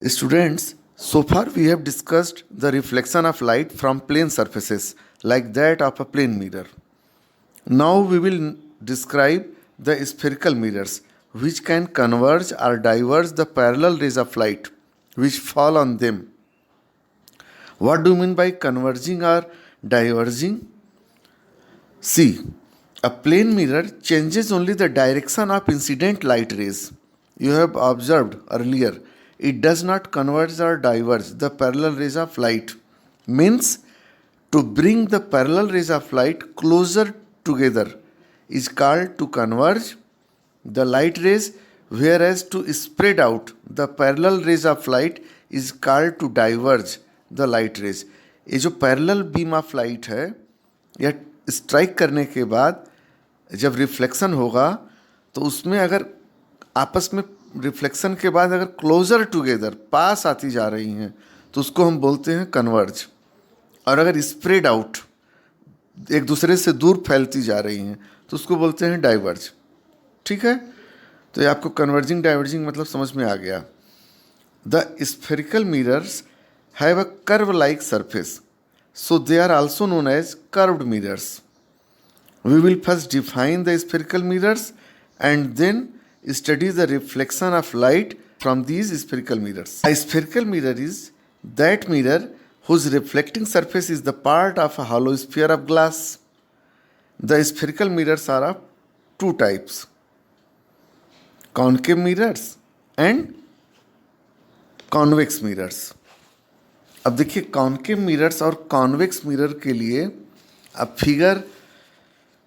Students, so far we have discussed the reflection of light from plane surfaces like that of a plane mirror. Now we will describe the spherical mirrors which can converge or diverge the parallel rays of light which fall on them. What do you mean by converging or diverging? See, a plane mirror changes only the direction of incident light rays. You have observed earlier, it does not converge or diverge the parallel rays of light. Means to bring the parallel rays of light closer together is called to converge the light rays, whereas to spread out the parallel rays of light is called to diverge the light rays. ये जो parallel beam of light है या strike करने के बाद जब reflection होगा तो उसमें अगर आपस में रिफ्लेक्शन के बाद अगर क्लोजर टुगेदर पास आती जा रही हैं तो उसको हम बोलते हैं कन्वर्ज, और अगर स्प्रेड आउट एक दूसरे से दूर फैलती जा रही हैं तो उसको बोलते हैं डाइवर्ज. ठीक है, तो ये आपको कन्वर्जिंग डाइवर्जिंग मतलब समझ में आ गया. The spherical mirrors have a curve like surface, so they are also known as curved mirrors. We will first define the spherical mirrors and then study the reflection of light from these spherical mirrors. A spherical mirror is that mirror whose reflecting surface is the part of a hollow sphere of glass. The spherical mirrors are of two types: concave mirrors and convex mirrors. अब देखिए concave mirrors और convex mirror के लिए अब figure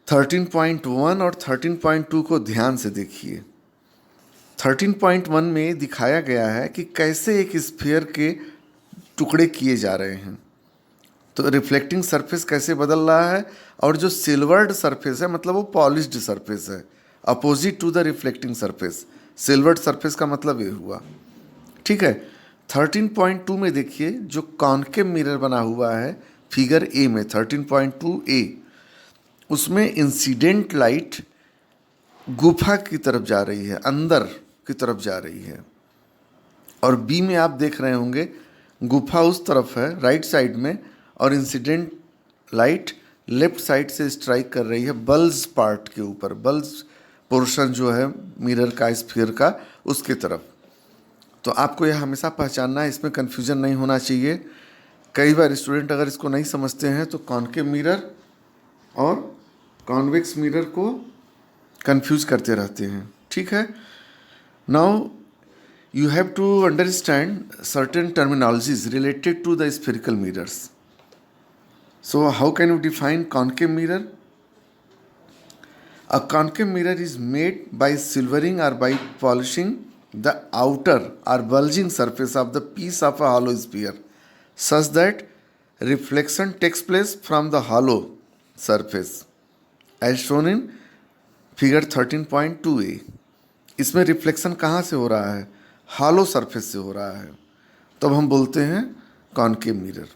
13.1 और 13.2 को ध्यान से देखिए. 13.1 में दिखाया गया है कि कैसे एक स्फीयर के टुकड़े किए जा रहे हैं, तो रिफ्लेक्टिंग सरफेस कैसे बदल रहा है, और जो सिल्वर्ड सरफेस है मतलब वो पॉलिश्ड सरफेस है, opposite to the reflecting surface. Silvered surface का मतलब ये हुआ. ठीक है, 13.2 में देखिए जो कॉन्केव मिरर बना हुआ है फिगर ए में 13.2A, उसमें इंसिडेंट लाइट गुफा की तरफ जा रही है, अंदर की तरफ जा रही है, और बी में आप देख रहे होंगे गुफा उस तरफ है राइट साइड में, और इंसिडेंट लाइट लेफ्ट साइड से स्ट्राइक कर रही है बल्ज पार्ट के ऊपर, बल्ज पोर्शन जो है मिरर का स्फीयर का उसके तरफ. तो आपको यह हमेशा पहचानना है, इसमें कन्फ्यूजन नहीं होना चाहिए. कई बार स्टूडेंट अगर इसको नहीं समझते हैं तो कॉन्केव मिरर और कॉन्वेक्स मिरर को कन्फ्यूज करते रहते हैं. ठीक है, now you have to understand certain terminologies related to the spherical mirrors. So how can you define concave mirror? A concave mirror is made by silvering और by polishing the outer or bulging surface of the piece of a hollow sphere such that reflection takes place from the hollow surface as shown in figure 13.2A. इसमें reflection कहाँ से हो रहा है? Hollow surface से हो रहा है, तब हम बोलते हैं concave mirror.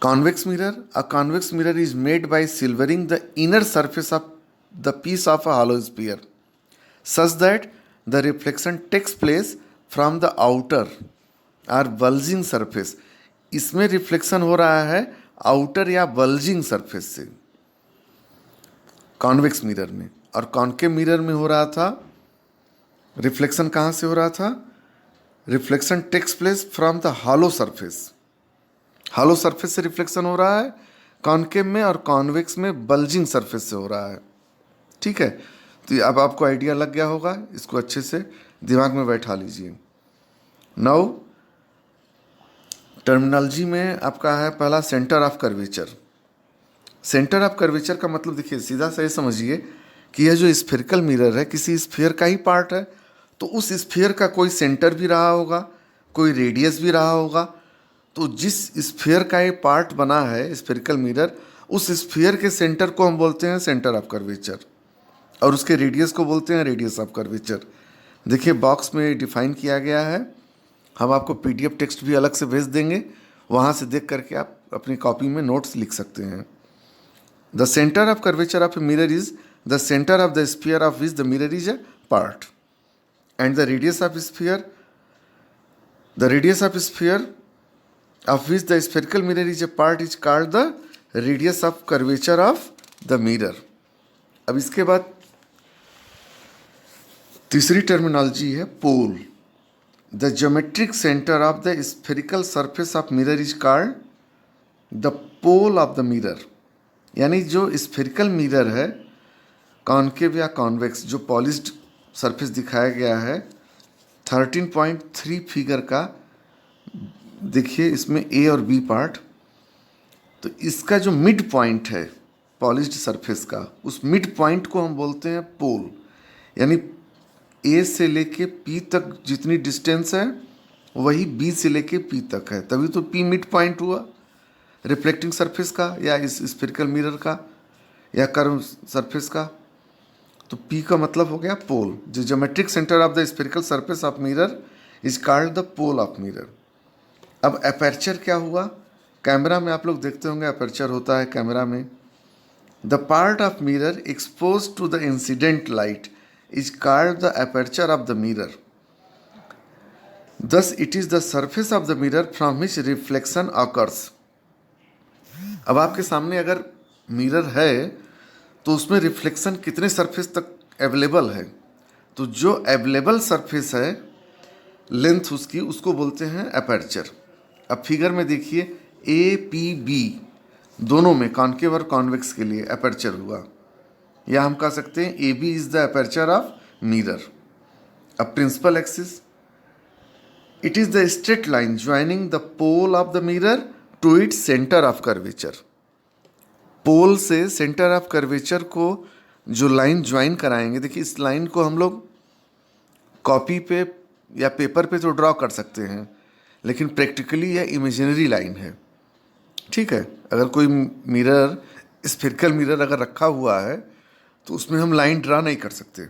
Convex mirror, a convex mirror is made by silvering the inner surface of the piece of a hollow sphere such that the reflection takes place from the outer or bulging surface. इसमें reflection हो रहा है outer या bulging surface से convex mirror में, और concave mirror में हो रहा था रिफ्लेक्शन कहाँ से हो रहा था? Reflection takes place from the hollow surface. Hollow surface से रिफ्लेक्शन हो रहा है कॉन्केव में, और कॉन्वेक्स में बल्जिंग सरफेस से हो रहा है. ठीक है, तो अब आपको आइडिया लग गया होगा, इसको अच्छे से दिमाग में बैठा लीजिए. नाउ टर्मिनोलॉजी में आपका है पहला centre of curvature. Centre of curvature का मतलब देखिए सीधा सा ये समझिए कि यह जो स्फेरिकल मिरर है किसी स्फीयर का ही पार्ट है, तो उस स्फीयर का कोई सेंटर भी रहा होगा, कोई रेडियस भी रहा होगा. तो जिस स्फीयर का ये पार्ट बना है स्फेरिकल मिरर, उस स्फीयर के सेंटर को हम बोलते हैं सेंटर ऑफ कर्वेचर, और उसके रेडियस को बोलते हैं रेडियस ऑफ कर्वेचर. देखिए बॉक्स में डिफाइन किया गया है, हम आपको PDF टेक्स्ट भी अलग से भेज देंगे, वहाँ से देख करके आप अपनी कॉपी में नोट्स लिख सकते हैं. The centre of curvature of a mirror is the centre of the sphere of which the mirror is a part. and the radius of sphere, the radius of sphere of which the spherical mirror is a part is called the radius of curvature of the mirror. अब इसके बाद तीसरी terminology है pole. The geometric centre of the spherical surface of mirror is called the pole of the mirror. यानी जो spherical mirror है, concave या convex, जो पॉलिश्ड सरफेस दिखाया गया है 13.3 फिगर का, देखिए इसमें ए और बी पार्ट. तो इसका जो मिड पॉइंट है पॉलिश्ड सरफेस का, उस मिड पॉइंट को हम बोलते हैं पोल. यानी ए से लेके पी तक जितनी डिस्टेंस है वही बी से लेके पी तक है, तभी तो पी मिड पॉइंट हुआ रिफ्लेक्टिंग सरफेस का या इस स्फेरिकल मिरर का या कर्व सरफेस का. तो पी का मतलब हो गया पोल. जो geometric centre of the spherical surface of mirror is called the pole of mirror. अब अपर्चर क्या हुआ? कैमरा में आप लोग देखते होंगे अपर्चर होता है कैमरा में. The part of mirror expose to the incident light is called the aperture of the mirror. Thus, it is the surface of the mirror from which reflection occurs. अब आपके सामने अगर मिरर है तो उसमें रिफ्लेक्शन कितने surface तक available है? तो जो अवेलेबल सरफेस है लेंथ उसकी, उसको बोलते हैं अपर्चर. अब फिगर में देखिए ए पी बी दोनों में, कॉन्केव और कॉन्वेक्स के लिए अपर्चर हुआ, या हम कह सकते हैं A B is the aperture of mirror. अब principal axis, it is the straight line joining the pole of the mirror to its centre of curvature. Pole से सेंटर ऑफ कर्वेचर को जो लाइन ज्वाइन कराएंगे, देखिए इस line को हम लोग कॉपी पे या पेपर पे तो ड्रॉ कर सकते हैं, लेकिन प्रैक्टिकली यह इमेजिनरी लाइन है. ठीक है, अगर कोई मिरर स्फेरिकल मिरर अगर रखा हुआ है तो उसमें हम लाइन ड्रा नहीं कर सकते,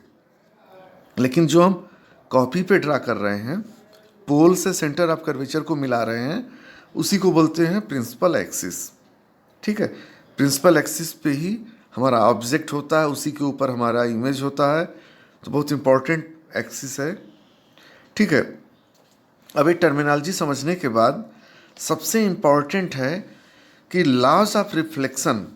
लेकिन जो हम कॉपी पे ड्रा कर रहे हैं, पोल से सेंटर ऑफ कर्वेचर को मिला रहे हैं, उसी को बोलते हैं प्रिंसिपल एक्सिस. ठीक है, प्रिंसिपल एक्सिस पे ही हमारा ऑब्जेक्ट होता है, उसी के ऊपर हमारा इमेज होता है, तो बहुत इंपॉर्टेंट एक्सिस है. ठीक है, अब ये टर्मिनोलॉजी समझने के बाद सबसे इम्पॉर्टेंट है कि लॉज ऑफ रिफ्लेक्शन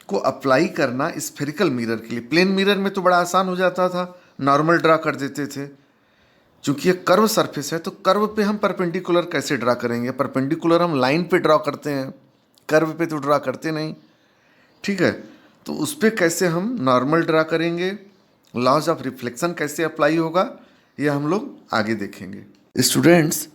को अप्लाई करना स्फेरिकल मिरर के लिए. प्लेन मिरर में तो बड़ा आसान हो जाता था, नॉर्मल ड्रा कर देते थे. चूंकि ये कर्व सरफेस है तो कर्व पे हम परपेंडिकुलर कैसे ड्रा करेंगे? परपेंडिकुलर हम लाइन पे ड्रा करते हैं, कर्व पे तो ड्रा करते नहीं. ठीक है, तो उस पर कैसे हम नॉर्मल ड्रा करेंगे, लॉज ऑफ रिफ्लेक्शन कैसे अप्लाई होगा, ये हम लोग आगे देखेंगे. स्टूडेंट्स,